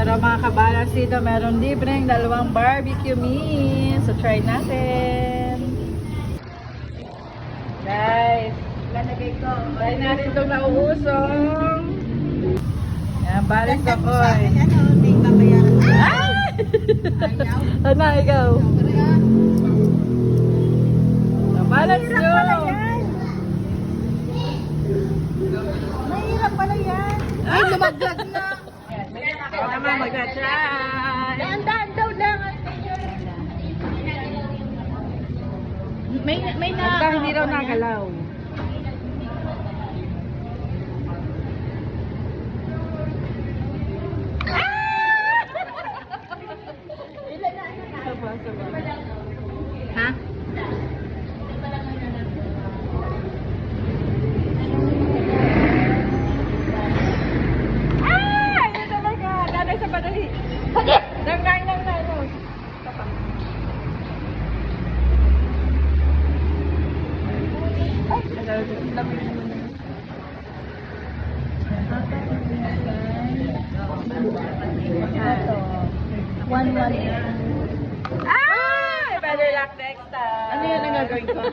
Para mga kabalance dito, meron libreng 2 barbecue meat. So, try natin. Guys, try natin itong nauusong. Yan, balis ako eh. Ano, ikaw? Balance nyo. Mahirap pala yan. Ay, lumaglag na. Ako naman mag-try. Daan daw lang. May na... Basta hindi raw nagalaw. Ha? Hindi talaga. Nanay sa padali. Nang. One. Ay! Better luck next time. Ano yan ang gagawin ko?